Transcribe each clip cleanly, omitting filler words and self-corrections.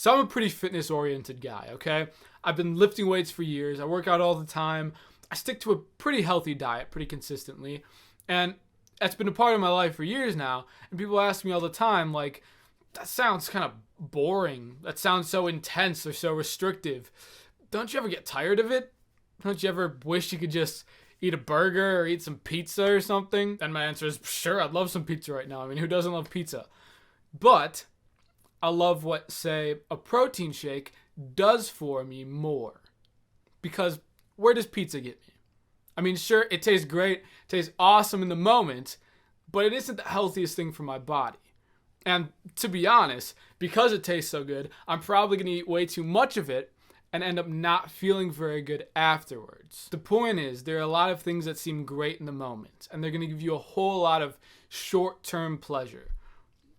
So I'm a pretty fitness oriented guy, okay? I've been lifting weights for years. I work out all the time. I stick to a pretty healthy diet pretty consistently. And that's been a part of my life for years now. And people ask me all the time, like, that sounds kind of boring. That sounds so intense or so restrictive. Don't you ever get tired of it? Don't you ever wish you could just eat a burger or eat some pizza or something? And my answer is, sure, I'd love some pizza right now. I mean, who doesn't love pizza? But I love what, say, a protein shake does for me more. Because where does pizza get me? I mean, sure, it tastes great, tastes awesome in the moment, but it isn't the healthiest thing for my body. And to be honest, because it tastes so good, I'm probably going to eat way too much of it and end up not feeling very good afterwards. The point is, there are a lot of things that seem great in the moment, and they're going to give you a whole lot of short-term pleasure.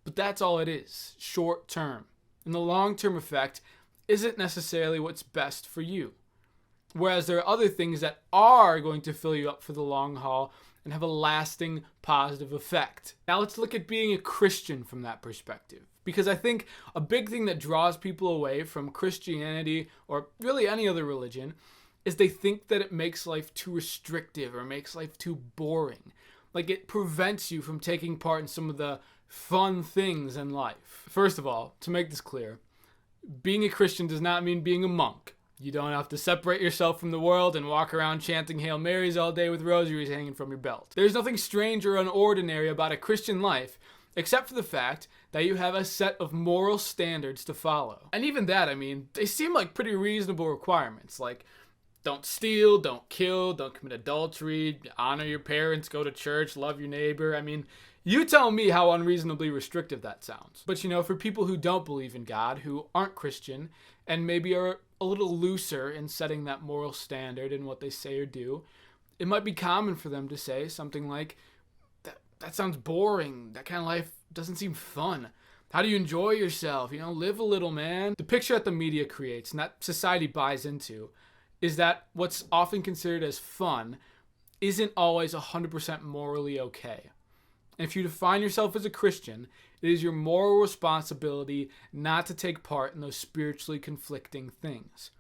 But that's all it is, short-term. And the long-term effect isn't necessarily what's best for you. Whereas there are other things that are going to fill you up for the long haul and have a lasting positive effect. Now let's look at being a Christian from that perspective. Because I think a big thing that draws people away from Christianity, or really any other religion, is they think that it makes life too restrictive or makes life too boring. Like it prevents you from taking part in some of the fun things in life. First of all, to make this clear, being a Christian does not mean being a monk. You don't have to separate yourself from the world and walk around chanting Hail Marys all day with rosaries hanging from your belt. There's nothing strange or unordinary about a Christian life, except for the fact that you have a set of moral standards to follow. And even that, I mean, they seem like pretty reasonable requirements, like don't steal, don't kill, don't commit adultery, honor your parents, go to church, love your neighbor. I mean, you tell me how unreasonably restrictive that sounds. But you know, for people who don't believe in God, who aren't Christian, and maybe are a little looser in setting that moral standard in what they say or do, it might be common for them to say something like, that sounds boring. That kind of life doesn't seem fun. How do you enjoy yourself? Live a little, man. The picture that the media creates and that society buys into is that what's often considered as fun isn't always 100% morally okay. And if you define yourself as a Christian, it is your moral responsibility not to take part in those spiritually conflicting things,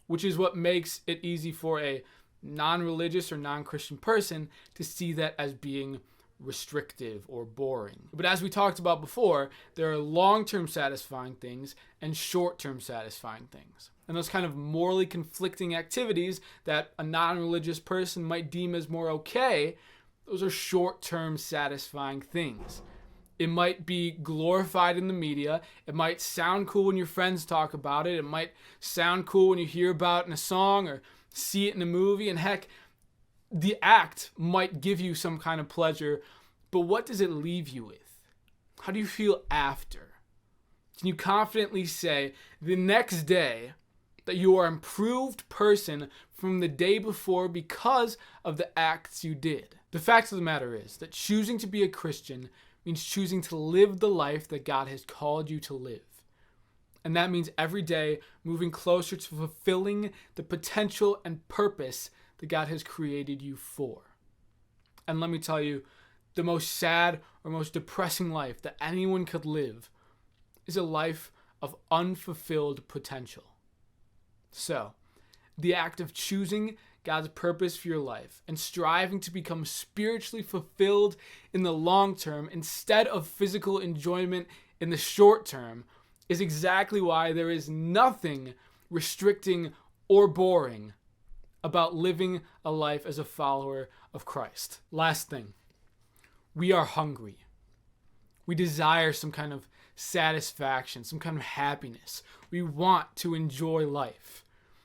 which is what makes it easy for a non-religious or non-Christian person to see that as being restrictive or boring. But as we talked about before, there are long-term satisfying things and short-term satisfying things. And those kind of morally conflicting activities that a non-religious person might deem as more okay, those are short-term satisfying things. It might be glorified in the media. It might sound cool when your friends talk about it. It might sound cool when you hear about it in a song or see it in a movie. And heck, the act might give you some kind of pleasure, but what does it leave you with? How do you feel after? Can you confidently say the next day that you are an improved person from the day before because of the acts you did? The fact of the matter is that choosing to be a Christian means choosing to live the life that God has called you to live. And that means every day moving closer to fulfilling the potential and purpose that God has created you for. And let me tell you, the most sad or most depressing life that anyone could live is a life of unfulfilled potential. So, the act of choosing God's purpose for your life and striving to become spiritually fulfilled in the long term instead of physical enjoyment in the short term is exactly why there is nothing restricting or boring about living a life as a follower of Christ. Last thing, we are hungry. We desire some kind of satisfaction, some kind of happiness. We want to enjoy life.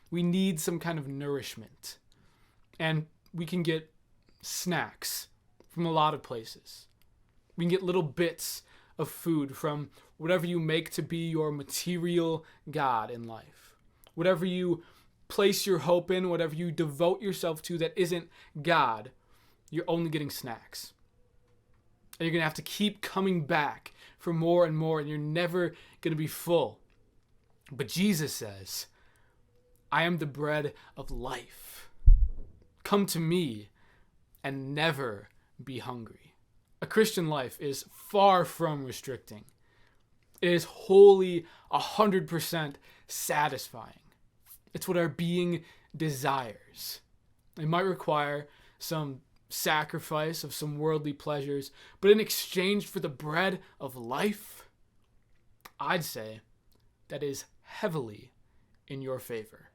We need some kind of nourishment. And we can get snacks from a lot of places. We can get little bits of food from whatever you make to be your material God in life. Whatever you place your hope in, whatever you devote yourself to that isn't God, you're only getting snacks. And you're going to have to keep coming back for more and more, and you're never going to be full. But Jesus says, I am the bread of life. Come to me and never be hungry. A Christian life is far from restricting. It is wholly 100% satisfying. It's what our being desires. It might require some sacrifice of some worldly pleasures, but in exchange for the bread of life, I'd say that is heavily in your favor.